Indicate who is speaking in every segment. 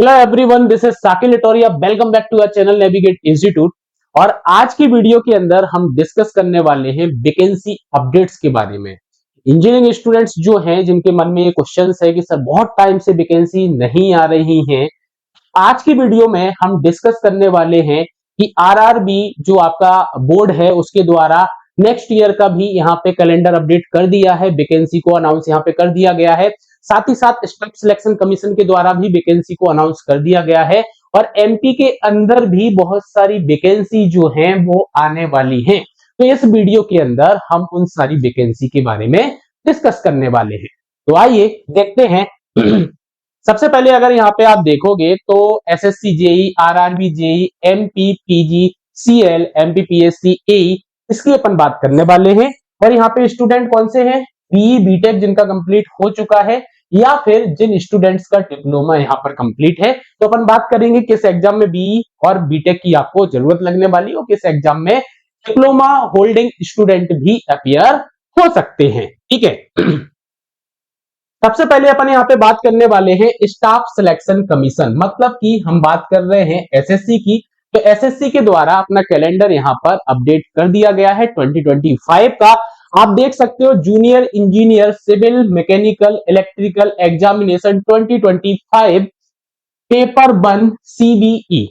Speaker 1: Hello everyone, this is Saqib Litoria. Welcome back to our channel navigate institute. और आज की video के अंदर हम डिस्कस करने वाले हैं वैकेंसी अपडेट्स के बारे में। इंजीनियरिंग स्टूडेंट्स जो हैं जिनके मन में ये क्वेश्चंस है कि सर बहुत टाइम से वैकेंसी नहीं आ रही हैं, आज की वीडियो में हम डिस्कस करने वाले हैं कि आरआरबी जो आपका बोर्ड है उसके द्वारा नेक्स्ट ईयर का भी यहाँ पे कैलेंडर अपडेट कर दिया है, वैकेंसी को अनाउंस यहाँ पे कर दिया गया है। साथ ही साथ स्टाफ सिलेक्शन कमीशन के द्वारा भी वैकेंसी को अनाउंस कर दिया गया है और एमपी के अंदर भी बहुत सारी वैकेंसी जो हैं वो आने वाली हैं। तो इस वीडियो के अंदर हम उन सारी वैकेंसी के बारे में डिस्कस करने वाले हैं। तो आइए देखते हैं। सबसे पहले अगर यहाँ पे आप देखोगे तो SSC JE, RRB JE, MP PG, CL, MP PSC, AE, इसकी अपन बात करने वाले हैं। और यहाँ पे स्टूडेंट कौन से हैं? बीई बीटेक जिनका कंप्लीट हो चुका है या फिर जिन स्टूडेंट्स का डिप्लोमा यहाँ पर कंप्लीट है। तो अपन बात करेंगे किस एग्जाम में बीई और बीटेक की आपको जरूरत लगने वाली हो, किस एग्जाम में डिप्लोमा होल्डिंग स्टूडेंट भी अपीयर हो सकते हैं। ठीक है। सबसे पहले अपन यहाँ पे बात करने वाले हैं स्टाफ सिलेक्शन कमीशन, मतलब कि हम बात कर रहे हैं एसएससी की। तो एसएससी के द्वारा अपना कैलेंडर यहाँ पर अपडेट कर दिया गया है 2025 का। आप देख सकते हो junior engineer civil mechanical electrical examination 2025 paper 1 CBE.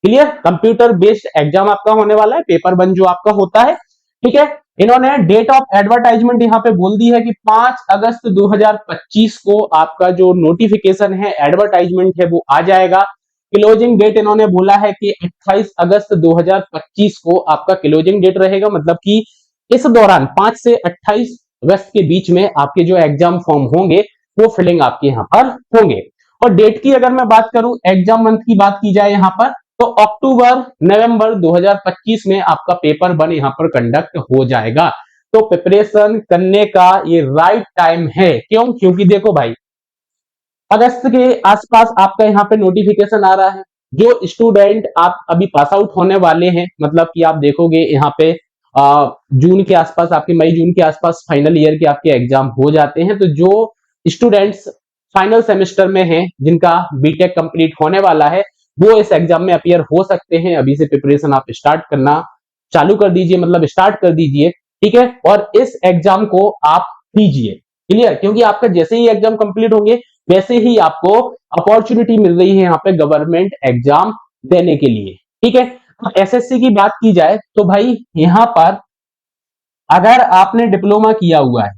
Speaker 1: Clear, computer based exam आपका होने वाला है, पेपर 1 जो आपका होता है। ठीक है। इन्होंने डेट ऑफ एडवर्टाइजमेंट यहाँ पे बोल दी है कि 5 अगस्त 2025 को आपका जो नोटिफिकेशन है, एडवर्टाइजमेंट है, वो आ जाएगा। क्लोजिंग डेट इन्होंने बोला है कि 28 अगस्त 2025 को आपका क्लोजिंग डेट रहेगा, मतलब कि इस दौरान 5 से 28 अगस्त के बीच में आपके जो एग्जाम फॉर्म होंगे वो फिलिंग आपके यहाँ पर होंगे। और डेट की अगर मैं बात करूं, एग्जाम मंथ की बात की जाए यहाँ पर, तो अक्टूबर नवंबर 2025 में आपका पेपर 1 यहाँ पर कंडक्ट हो जाएगा। तो प्रिपरेशन करने का ये राइट टाइम है। क्यों? क्योंकि देखो भाई, अगस्त के आसपास आपका यहाँ पे नोटिफिकेशन आ रहा है। जो स्टूडेंट आप अभी पास आउट होने वाले हैं, मतलब कि आप देखोगे यहाँ पे जून के आसपास, आपके मई जून के आसपास फाइनल ईयर के आपके एग्जाम हो जाते हैं। तो जो स्टूडेंट्स फाइनल सेमेस्टर में हैं, जिनका बीटेक कंप्लीट होने वाला है, वो इस एग्जाम में अपीयर हो सकते हैं। अभी से प्रिपरेशन आप स्टार्ट करना चालू कर दीजिए, मतलब स्टार्ट कर दीजिए। ठीक है। और इस एग्जाम को आप दीजिए। क्लियर, क्योंकि आपका जैसे ही एग्जाम कंप्लीट होंगे वैसे ही आपको अपॉर्चुनिटी मिल रही है यहाँ पे गवर्नमेंट एग्जाम देने के लिए। ठीक है। एसएससी की बात की जाए तो भाई यहाँ पर अगर आपने डिप्लोमा किया हुआ है,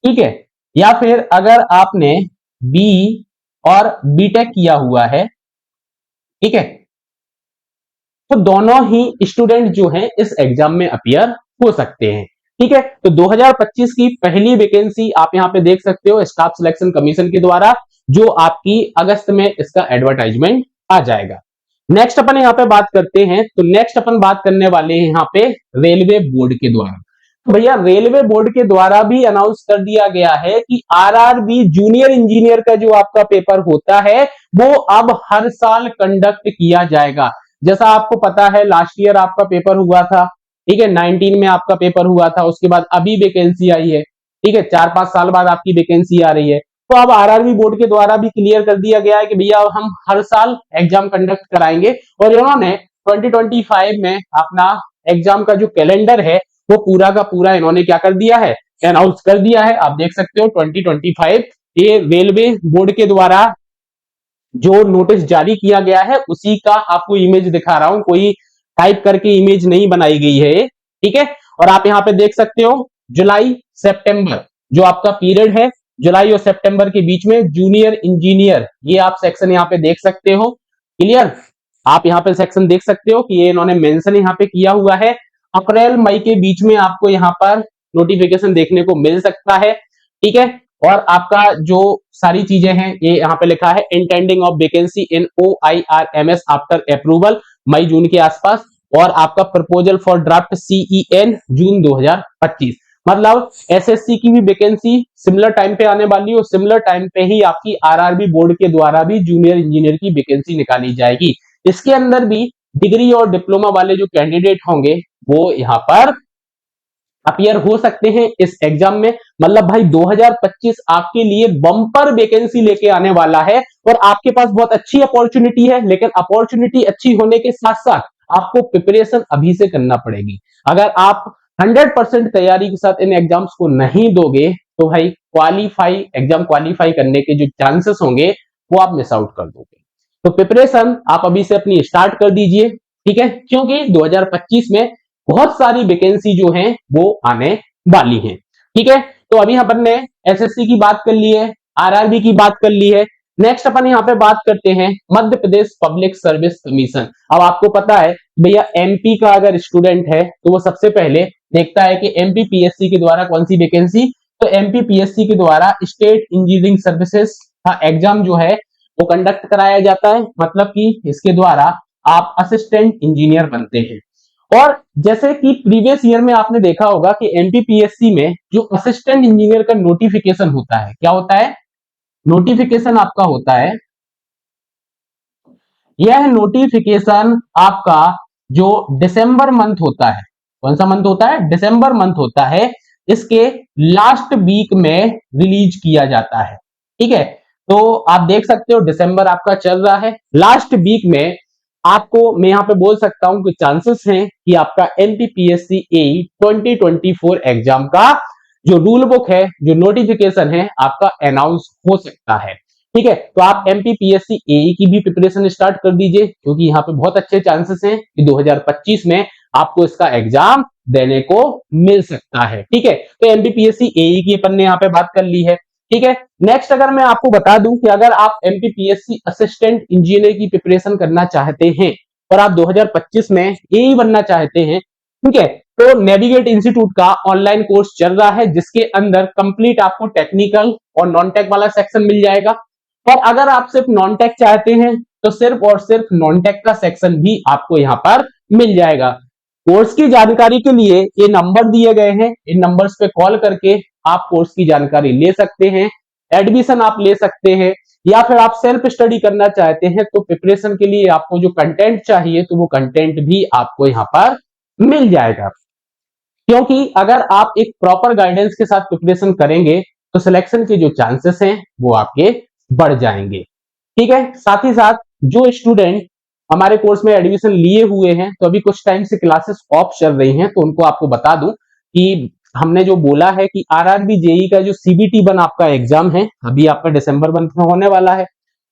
Speaker 1: ठीक है, या फिर अगर आपने बी और बीटेक किया हुआ है, ठीक है, तो दोनों ही स्टूडेंट जो हैं इस एग्जाम में अपीयर हो सकते हैं। ठीक है। तो 2025 की पहली वैकेंसी आप यहां पे देख सकते हो स्टाफ सिलेक्शन कमीशन के द्वारा, जो आपकी अगस्त में इसका एडवर्टाइजमेंट आ जाएगा। नेक्स्ट अपन यहां पे बात करते हैं, तो नेक्स्ट अपन बात करने वाले हैं यहाँ पे रेलवे बोर्ड के द्वारा। तो भैया रेलवे बोर्ड के द्वारा भी अनाउंस कर दिया गया है कि आरआरबी जूनियर इंजीनियर का जो आपका पेपर होता है वो अब हर साल कंडक्ट किया जाएगा। जैसा आपको पता है लास्ट ईयर आपका पेपर हुआ था, ठीक है, 19 में आपका पेपर हुआ था, उसके बाद अभी वैकेंसी आई है। ठीक है, 4-5 साल बाद आपकी वैकेंसी आ रही है। तो अब आरआरबी बोर्ड के द्वारा भी क्लियर कर दिया गया है कि भैया हम हर साल एग्जाम कंडक्ट कराएंगे। और इन्होंने 2025 में अपना एग्जाम का जो कैलेंडर है वो पूरा का पूरा इन्होंने क्या कर दिया है, अनाउंस कर दिया है। आप देख सकते हो 2025 ये रेलवे बोर्ड के द्वारा जो नोटिस जारी किया गया है उसी का आपको इमेज दिखा रहा हूं, कोई टाइप करके इमेज नहीं बनाई गई है। ठीक है। और आप यहां पे देख सकते हो जुलाई सितंबर जो आपका पीरियड है, जुलाई और सितंबर के बीच में जूनियर इंजीनियर, ये आप सेक्शन यहां पे देख सकते हो। क्लियर, आप यहां पे सेक्शन देख सकते हो कि ये इन्होंने मेंशन यहां पे किया हुआ है। अप्रैल मई के बीच में आपको यहां पर नोटिफिकेशन देखने को मिल सकता है। ठीक है। और आपका जो सारी चीजें हैं ये यहाँ पे लिखा है, intending of vacancy in OIRMS after approval, मई जून के आसपास। और आपका प्रपोजल फॉर ड्राफ्ट CEN जून 2025। मतलब एसएससी की भी वैकेंसी सिमिलर टाइम पे आने वाली है और सिमिलर टाइम पे ही आपकी आरआरबी बोर्ड के द्वारा भी जूनियर इंजीनियर की वैकेंसी निकाली जाएगी। इसके अंदर भी डिग्री और डिप्लोमा वाले जो कैंडिडेट होंगे वो यहाँ पर अपीयर हो सकते हैं इस एग्जाम में। मतलब भाई 2025 आपके लिए बम्पर वैकेंसी लेके आने वाला है और आपके पास बहुत अच्छी अपॉर्चुनिटी है, लेकिन अपॉर्चुनिटी अच्छी होने के साथ साथ आपको प्रिपरेशन अभी से करना पड़ेगी। अगर आप 100% तैयारी के साथ इन एग्जाम्स को नहीं दोगे तो भाई एग्जाम क्वालिफाई करने के जो चांसेस होंगे वो आप मिस आउट कर दोगे। तो प्रिपरेशन आप अभी से अपनी स्टार्ट कर दीजिए, ठीक है, क्योंकि 2025 में बहुत सारी वैकेंसी जो हैं वो आने वाली हैं, ठीक है। तो अभी अपन ने एसएससी की बात कर ली है, आरआरबी की बात कर ली है। नेक्स्ट अपन यहाँ पे बात करते हैं Madhya Pradesh public service commission. अब आपको पता है भैया एमपी का अगर स्टूडेंट है तो वो सबसे पहले देखता है कि एमपीपीएससी के द्वारा कौन सी वैकेंसी, तो एमपीपीएससी के द्वारा स्टेट इंजीनियरिंग सर्विसेज का एग्जाम जो है वो कंडक्ट कराया जाता है। मतलब कि इसके द्वारा आप असिस्टेंट इंजीनियर बनते हैं। और जैसे कि प्रीवियस ईयर में आपने देखा होगा कि एमपीपीएससी में जो असिस्टेंट इंजीनियर का नोटिफिकेशन होता है, क्या होता है, नोटिफिकेशन आपका होता है, यह नोटिफिकेशन आपका जो दिसंबर मंथ होता है, कौन सा मंथ होता है, दिसंबर मंथ होता है, इसके लास्ट वीक में रिलीज किया जाता है, ठीक है। तो आप देख सकते हो दिसंबर आपका चल रहा है, लास्ट वीक में आपको मैं यहां पे बोल सकता हूं कि चांसेस हैं कि आपका एमपीपीएससी एई 2024 एग्जाम का जो रूल बुक है, जो नोटिफिकेशन है, आपका अनाउंस हो सकता है, ठीक है। तो आप एमपीपीएससी एई की भी प्रिपरेशन स्टार्ट कर दीजिए, क्योंकि यहाँ पे बहुत अच्छे चांसेस हैं कि 2025 में आपको इसका एग्जाम देने को मिल सकता है, ठीक है। तो एमपीपीएससी एई की अपन ने यहाँ पे बात कर ली है, ठीक है। नेक्स्ट अगर मैं आपको बता दूं कि अगर आप एमपीपीएससी असिस्टेंट इंजीनियर की प्रिपरेशन करना चाहते हैं और आप 2025 में एई बनना चाहते हैं, ठीक है, तो नेविगेट इंस्टीट्यूट का ऑनलाइन कोर्स चल रहा है जिसके अंदर कंप्लीट आपको टेक्निकल और नॉन टेक वाला सेक्शन मिल जाएगा। और अगर आप सिर्फ नॉन टेक चाहते हैं तो सिर्फ और सिर्फ नॉन टेक का सेक्शन भी आपको यहाँ पर मिल जाएगा। कोर्स की जानकारी के लिए ये नंबर दिए गए हैं, इन नंबर्स पे कॉल करके आप कोर्स की जानकारी ले सकते हैं, एडमिशन आप ले सकते हैं, या फिर आप सेल्फ स्टडी करना चाहते हैं तो प्रिपरेशन के लिए आपको जो कंटेंट चाहिए तो वो कंटेंट भी आपको यहाँ पर मिल जाएगा। क्योंकि अगर आप एक प्रॉपर गाइडेंस के साथ प्रिपरेशन करेंगे तो सिलेक्शन के जो चांसेस हैं वो आपके बढ़ जाएंगे, ठीक है। साथ ही साथ जो स्टूडेंट हमारे कोर्स में एडमिशन लिए हुए हैं तो अभी कुछ टाइम से क्लासेस ऑफ चल रही हैं, तो उनको आपको बता दूं कि हमने जो बोला है कि आरआरबी जेई का जो सीबीटी 1 आपका एग्जाम है अभी आपका दिसंबर मंथ में होने वाला है,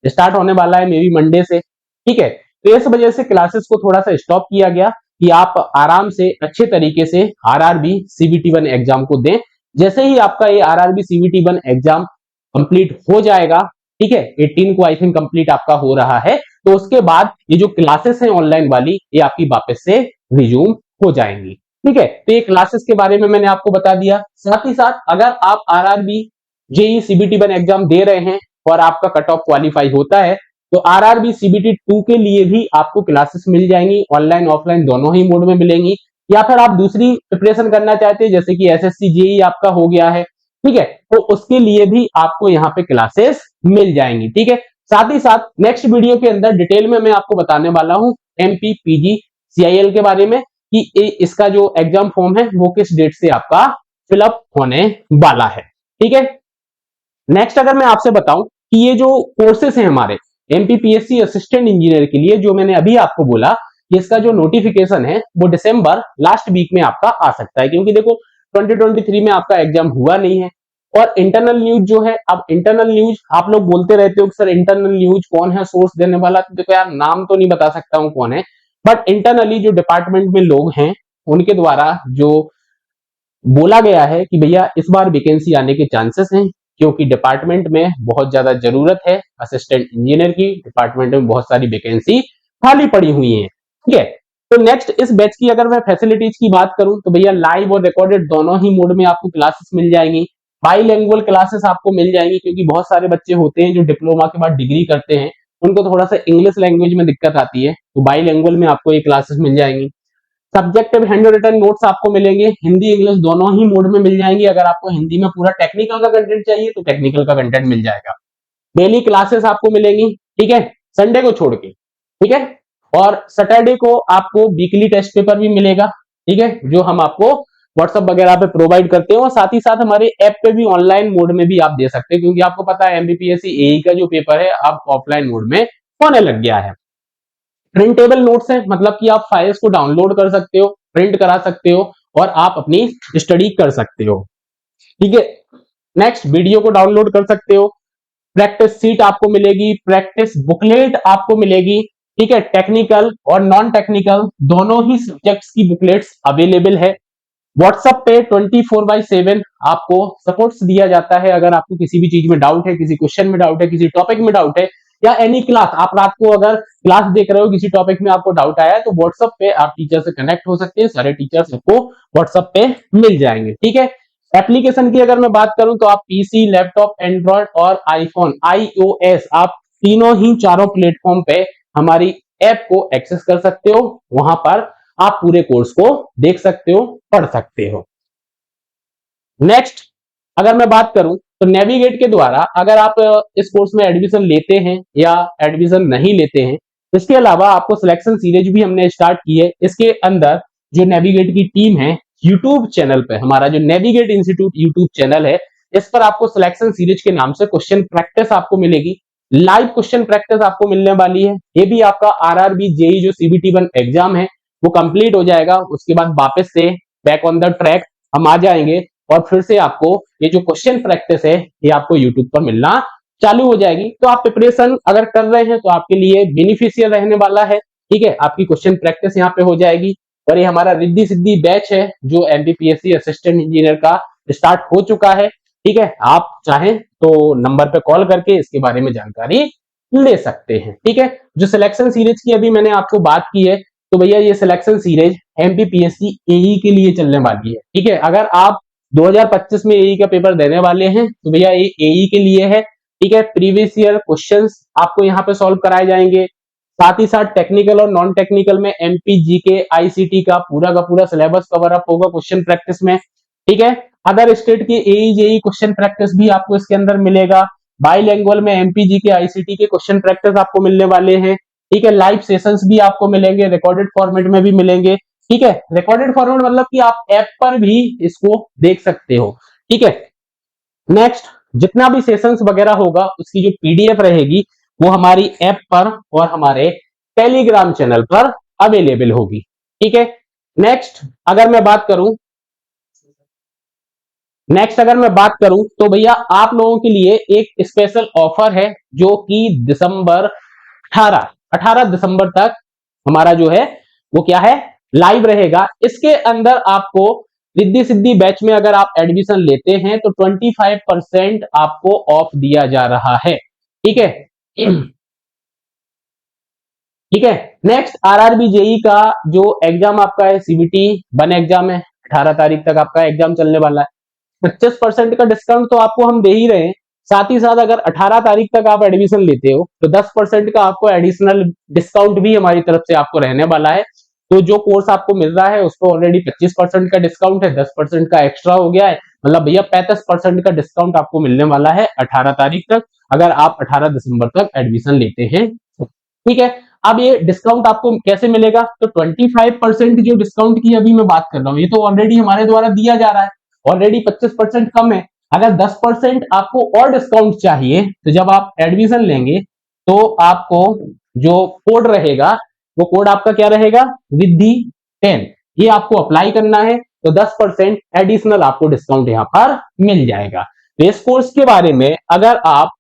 Speaker 1: स्टार्ट होने वाला है मे बी मंडे से, ठीक है। तो इस वजह से क्लासेस को थोड़ा सा स्टॉप किया गया कि आप आराम से अच्छे तरीके से आरआरबी सीबीटी 1 एग्जाम को दें। जैसे ही आपका ये आरआरबी सीबीटी 1 एग्जाम कंप्लीट हो जाएगा, ठीक है, 18 को आई थिंक कंप्लीट आपका हो रहा है, तो उसके बाद ये जो क्लासेस हैं ऑनलाइन वाली ये आपकी वापस से रिज्यूम हो जाएंगी, ठीक है। तो ये क्लासेस के बारे में मैंने आपको बता दिया। साथ ही साथ अगर आप आरआरबी जेई सीबीटी 1 एग्जाम दे रहे हैं और आपका कट ऑफ क्वालिफाई होता है तो आरआरबी सीबीटी 2 के लिए भी आपको क्लासेस मिल जाएंगी, ऑनलाइन ऑफलाइन दोनों ही मोड में मिलेंगी। या फिर आप दूसरी प्रिपरेशन करना चाहते हैं जैसे कि एसएससी जेई आपका हो गया है, ठीक है, तो उसके लिए भी आपको यहाँ पे क्लासेस मिल जाएंगी, ठीक है। साथ ही साथ नेक्स्ट वीडियो के अंदर डिटेल में मैं आपको बताने वाला हूं एमपीपीजी सीआईएल के बारे में कि इसका जो एग्जाम फॉर्म है वो किस डेट से आपका फिलअप होने वाला है, ठीक है। नेक्स्ट अगर मैं आपसे बताऊं कि ये जो कोर्सेस हैं हमारे एमपीपीएससी असिस्टेंट इंजीनियर के लिए, जो मैंने अभी आपको बोला कि इसका जो नोटिफिकेशन है वो दिसंबर लास्ट वीक में आपका आ सकता है, क्योंकि देखो 2023 में आपका एग्जाम हुआ नहीं है। और इंटरनल न्यूज जो है, अब इंटरनल न्यूज आप लोग बोलते रहते हो कि सर इंटरनल न्यूज कौन है सोर्स देने वाला, तो देखो यार नाम तो नहीं बता सकता हूं कौन है, बट इंटरनली जो डिपार्टमेंट में लोग हैं उनके द्वारा जो बोला गया है कि भैया इस बार वैकेंसी आने के चांसेस हैं, क्योंकि डिपार्टमेंट में बहुत ज्यादा जरूरत है असिस्टेंट इंजीनियर की, डिपार्टमेंट में बहुत सारी वैकेंसी खाली पड़ी हुई है, ठीक है। तो नेक्स्ट इस बैच की अगर मैं फैसिलिटीज की बात करूं तो भैया लाइव और रिकॉर्डेड दोनों ही मोड में आपको क्लासेस मिल जाएंगी, बाईलैंग्वेज क्लासेस आपको मिल जाएंगी, क्योंकि बहुत सारे बच्चे होते हैं जो डिप्लोमा के बाद डिग्री करते हैं उनको थोड़ा सा इंग्लिश लैंग्वेज में दिक्कत आती है, तो बाईलैंग्वेज में आपको ये क्लासेस मिल जाएंगी। सब्जेक्टिव हैंड रिटन नोट्स आपको मिलेंगे, हिंदी इंग्लिश दोनों ही मोड में मिल जाएंगे। अगर आपको हिंदी में पूरा टेक्निकल का कंटेंट चाहिए तो टेक्निकल का कंटेंट मिल जाएगा। डेली क्लासेस आपको मिलेंगी, ठीक है, संडे को छोड़ के, ठीक है। और सैटरडे को आपको वीकली टेस्ट पेपर भी मिलेगा, ठीक है, जो हम आपको व्हाट्सएप वगैरह पे प्रोवाइड करते हैं, और साथ ही साथ हमारे ऐप पे भी ऑनलाइन मोड में भी आप दे सकते हैं, क्योंकि आपको पता है एमपीपीएससी एई का जो पेपर है अब ऑफलाइन मोड में होने लग गया है। प्रिंटेबल नोट्स है, मतलब कि आप फाइल्स को डाउनलोड कर सकते हो, प्रिंट करा सकते हो और आप अपनी स्टडी कर सकते हो। ठीक है, नेक्स्ट वीडियो को डाउनलोड कर सकते हो, प्रैक्टिस सीट आपको मिलेगी, प्रैक्टिस बुकलेट आपको मिलेगी। ठीक है, टेक्निकल और नॉन टेक्निकल दोनों ही सब्जेक्ट्स की बुकलेट्स अवेलेबल है। व्हाट्सएप पे 24/7 आपको सपोर्ट्स दिया जाता है। अगर आपको किसी भी चीज में डाउट है, किसी क्वेश्चन में डाउट है, किसी टॉपिक में डाउट है, या एनी क्लास, आप रात को अगर क्लास देख रहे हो, किसी टॉपिक में आपको डाउट आया है, तो व्हाट्सएप पे आप टीचर से कनेक्ट हो सकते हैं। सारे टीचर्स आपको व्हाट्सएप पे मिल जाएंगे। ठीक है, एप्लीकेशन की अगर मैं बात करूं तो आप पीसी, लैपटॉप, एंड्रॉयड और आईफोन, आईओएस, आप तीनों ही चारों प्लेटफॉर्म पे हमारी ऐप को एक्सेस कर सकते हो। वहां पर आप पूरे कोर्स को देख सकते हो, पढ़ सकते हो। नेक्स्ट अगर मैं बात करूं तो नेविगेट के द्वारा अगर आप इस कोर्स में एडमिशन लेते हैं या एडमिशन नहीं लेते हैं, इसके अलावा आपको सिलेक्शन सीरीज भी हमने स्टार्ट की है। इसके अंदर जो नेविगेट की टीम है, यूट्यूब चैनल पे हमारा जो नेविगेट इंस्टीट्यूट यूट्यूब चैनल है, इस पर आपको सिलेक्शन सीरीज के नाम से क्वेश्चन प्रैक्टिस आपको मिलेगी। लाइव क्वेश्चन प्रैक्टिस आपको मिलने वाली है। ये भी आपका आरआरबी जेई जो CBT1 एग्जाम है वो कंप्लीट हो जाएगा। उसके बाद वापस से बैक ऑन द ट्रैक हम आ जाएंगे और फिर से आपको ये जो क्वेश्चन प्रैक्टिस है ये आपको यूट्यूब पर मिलना चालू हो जाएगी। तो आप प्रिपरेशन अगर कर रहे हैं तो आपके लिए बेनिफिशियल रहने वाला है। ठीक है, आपकी क्वेश्चन प्रैक्टिस यहाँ पे हो जाएगी। और ये हमारा रिद्धि सिद्धि बैच है जो एमपीपीएससी असिस्टेंट इंजीनियर का स्टार्ट हो चुका है। ठीक है, आप चाहें तो नंबर पे कॉल करके इसके बारे में जानकारी ले सकते हैं। ठीक है, जो सिलेक्शन सीरीज की अभी मैंने आपको बात की है, तो भैया ये सिलेक्शन सीरीज एमपीपीएससी एई के लिए चलने वाली है। ठीक है, अगर आप 2025 में एई का पेपर देने वाले हैं तो भैया ये एई के लिए है। ठीक है, प्रीवियस ईयर क्वेश्चंस आपको यहाँ पे सॉल्व कराए जाएंगे। साथ ही साथ टेक्निकल और नॉन टेक्निकल में एमपीजीके आईसीटी का पूरा सिलेबस कवर अप होगा क्वेश्चन प्रैक्टिस में। ठीक है, अदर स्टेट के एई जेई क्वेश्चन प्रैक्टिस भी आपको इसके अंदर मिलेगा। बाईलैंग्वेज में एमपीजीके आईसीटी के क्वेश्चन प्रैक्टिस आपको मिलने वाले हैं। ठीक है, लाइव सेशंस भी आपको मिलेंगे, रिकॉर्डेड फॉर्मेट में भी मिलेंगे। ठीक है, रिकॉर्डेड फॉर्मेट मतलब कि आप ऐप पर भी इसको देख सकते हो। ठीक है, नेक्स्ट जितना भी सेशंस वगैरह होगा उसकी जो पीडीएफ रहेगी वो हमारी ऐप पर और हमारे टेलीग्राम चैनल पर अवेलेबल होगी। ठीक है, नेक्स्ट अगर मैं बात करूं तो भैया आप लोगों के लिए एक स्पेशल ऑफर है जो कि दिसंबर 18 दिसंबर तक हमारा जो है वो क्या है, लाइव रहेगा। इसके अंदर आपको रिद्धि सिद्धि बैच में अगर आप एडमिशन लेते हैं तो 25% आपको ऑफ दिया जा रहा है। ठीक है, ठीक है, नेक्स्ट आरआरबी जेई का जो एग्जाम आपका है, CBT1 एग्जाम है, 18 तारीख तक आपका एग्जाम चलने वाला है। 25% का डिस्काउंट तो आपको हम दे ही रहे हैं। साथ ही साथ अगर 18 तारीख तक आप एडमिशन लेते हो तो 10% का आपको एडिशनल डिस्काउंट भी हमारी तरफ से आपको रहने वाला है। तो जो कोर्स आपको मिल रहा है उस पर ऑलरेडी 25% का डिस्काउंट है, 10% का एक्स्ट्रा हो गया है, मतलब भैया 35% का डिस्काउंट आपको मिलने वाला है 18 तारीख तक, अगर आप 18 दिसंबर तक एडमिशन लेते हैं। ठीक है, अब ये डिस्काउंट आपको कैसे मिलेगा, तो 25% जो डिस्काउंट की अभी मैं बात कर रहा हूँ ये तो ऑलरेडी हमारे द्वारा दिया जा रहा है, ऑलरेडी 25% कम है। अगर 10% आपको और डिस्काउंट चाहिए तो जब आप एडमिशन लेंगे तो आपको जो कोड रहेगा वो कोड आपका क्या रहेगा, रिद्धि 10, ये आपको अप्लाई करना है तो 10% एडिशनल आपको डिस्काउंट यहाँ पर मिल जाएगा। तो इस कोर्स के बारे में अगर आप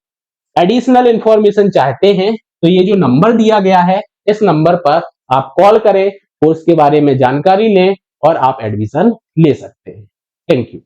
Speaker 1: एडिशनल इंफॉर्मेशन चाहते हैं तो ये जो नंबर दिया गया है इस नंबर पर आप कॉल करें, कोर्स के बारे में जानकारी लें और आप एडमिशन ले सकते हैं। Thank you.